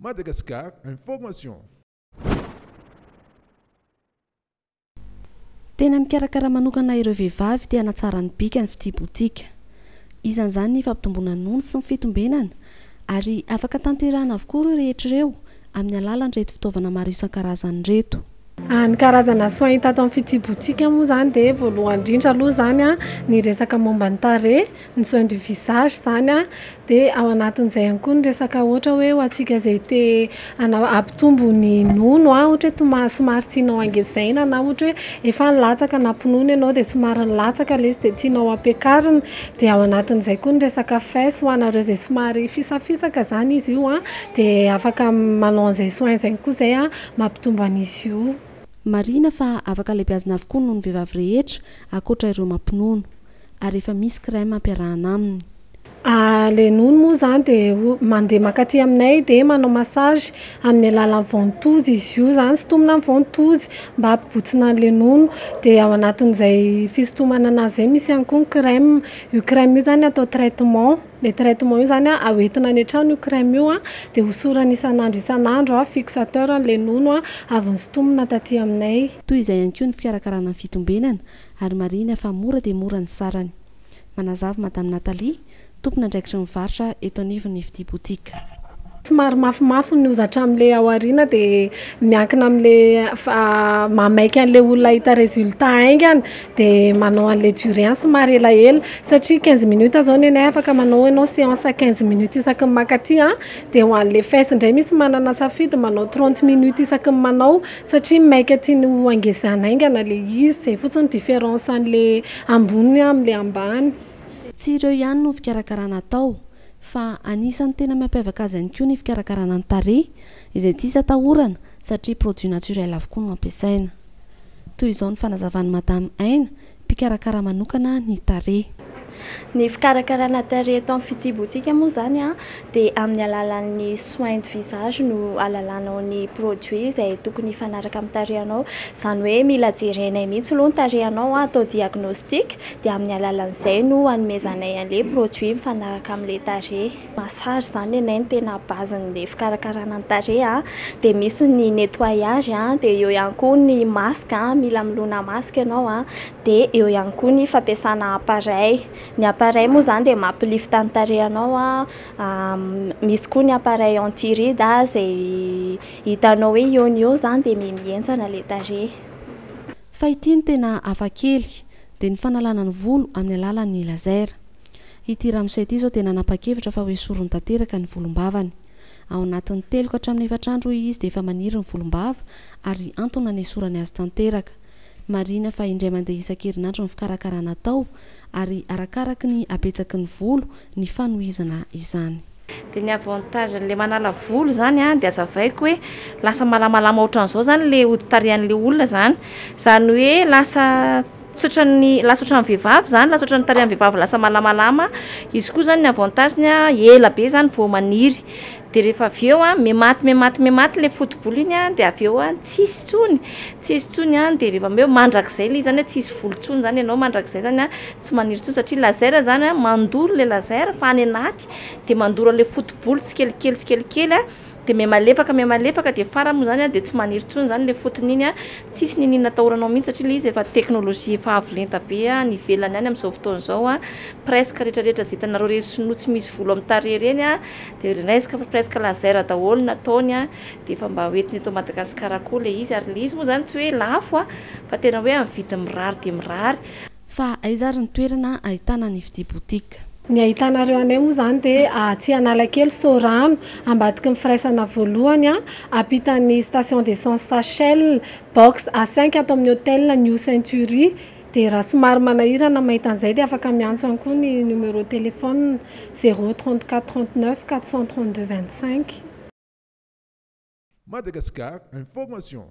Madagascar Information. Tena mikarakara manokana ireo vehivavy te hanatsara ny bika ny fitsibotsika. Isan'izany ny fampitomboana nono sy ny fitombenana ary afaka tanterahana avokoa ireo rehetra ireo amin'ny alalan'ireto fitaovana maro isan-karazany reto. Ny karazana soin hita ato amin'ny fitsibotsika moa zany dia voalohany indrindra aloha zany ny resaka momba ny tarehy, ny soin du visage zany dia ao anatin'izay ihany koa ny resaka ohatra hoe ho antsika izay te hampitombo ny nono ohatra hoe somary tianao angezaina na ohatra hoe efa nilatsaka nampinono ianao dia somary nilatsaka ilay izy dia tianao ampiakarina dia ao anatin'izay koa ny resaka fesse ho anareo izay somary fisafisaka zany izy io dia afaka manao an'izay soin izay koa izay mampitombo an'izy io. Marina fa afaka lehibiazina avokoa noho ny vehivavy rehetra ankoatra ireo mampinono ary efa misy crème ampiarahana aminy. Le nono moa zany dia mandeha makaty aminay dia manao massage amin'ny alalan'ny ventouse izy io zany, sintomina amin'ny ventouse mba hampibotsina an'ilay nono dia ao anatin'izay fisintomana anazy izay misy ihany koa ny crème. Io crème io zany atao traitement. Le traitement io zany aoentina any an-trano io crème io dia hosorana isan'andro fixateur an'ilay nono avy nisintomina taty aminay. Toy izay ihany koa ny fikarakarana ny fitombenana ary marina fa mora dia mora ny sarany. Manazava Madame Nathalie, tompona andraikitra mivarotra eto anivon'ny fitsibotsika. Somary mafimafy ny hozatra amin'ilay ao aoriana dia miankina amin'ilay mamaiky an'ilay olona hita résultat haingana dia manao an'ilay durée somary elaela satria 15 minutes zao nenay afaka manao ianao séance 15 minutes isaky ny makaty dia ho an'ilay fesse indray misy manana safidy manao 30 minutes isaky ny manao satria maika tiany ho angezana haingana ilay izy, izay fotsiny différence an'ilay amboniny amin'ilay ambany. Tsy ireo ihany no fikarakarana atao fa anisan'ny tena mampiavaka azy ihany koa ny fikarakarana ny tarehy izay tsisy atahorana satria produit naturel avokoa no ampiasaina. Toy izao ny fanazavan'i Madame Aina, mpikarakara manokana ny tarehy. Ny fikarakarana tarehy eto amin'ny fitsibotsika moa zany dia amin'ny alalan'ny soin de visage no alalanao ny produit izay tokony hifanaraka amin'ny tarehinao. Izany hoe mila jerenay mihitsy aloha ny tarehinao atao diagnostic dia amin'ny alalan'izay no hanomezanay an'ilay produit mifanaraka amin'ilay tarehy. Massage zany anay ny tena bazin'ilay fikarakarana ny tarehy dia misy ny nettoyage dia eo ihany koa ny masque mila milona masque ianao dia eo ihany koa ny fampiasana appareil. Ny appareil moa zany dia mampilifta ny tarehinao misy koa ny appareil anti-ride izay hitanao hoe eo zany dia mihentsana ilay tarehy. Fa ity ny tena hafakely dia ny fanalana ny volo amin'ny alalan'ny laser. Ity ramosay ity zao dia nanapa-kevitra fa hoe sorony tanteraka ny volombavany. Ao anatin'ny 3 ka hatramin'ny 4 andro izy dia efa maniry ny volombava ary antony hanesorany azy tanteraka. Marina fa indray mandeha isan-kerinandro ny fikarakarana atao ary arakaraky ny abetsaky ny volo ny fanohizana izany. Dia ny avantage an'ilay manala volo zany dia azavaiko hoe lasa malamalama ohatran'izao zany ilay hodi-tarehan'ilay olona zany. Izany hoe lasa ohatran'ny vehivavy zany, lasa ohatran'ny tarehan'ny vehivavy lasa malamalama. Izy koa zany ny avantageny ela be zany vao maniry. Dia rehefa avy eo mematy ilay foto-bolo iny dia avy eo tsisy tsony dia rehefa avy eo mandrakizay ilay zany tsisy volo tsony zany ianao mandrakizay zany tsy maniry tsony satria laser zany mandoro ilay laser fa any anaty dia mandoro ilay foto-bolo tsikelikely dia malefaka dia fara moa zany dia tsy maniry tsony zany ilay fotony iny tsisy ninina atahoranao mihitsy satria ilay izy efa teknôlôjia efa avo lenta be ny ivelany any amin'izao fotoana izao presque rehetrarehetra izay hitanareo ireny sinoa tsy misy volo amin'ny tarehy ireny dia resaka presque laser daholo nataony dia efa mba hoentiny eto Madagasikara koa ilay izy ary ilay izy moa zany tsy hoe lafo fa tena hoe amin'ny vidiny mirary dia mirary. Fa aiza ary ny toerana ahitana ny fitsibotsika? Ny ahitanareo anay moa zany dia tsy Analakely Sorano ambadiky ny firaisana voalohany ampitan'ny station d'essence Sachel box A5 ato amin'ny hôtel New Century. Dia raha somary manahirana mahita an'izay dia afaka miantso ihany koa ny numéro téléphone 034 39 432 25. Madagascar Information.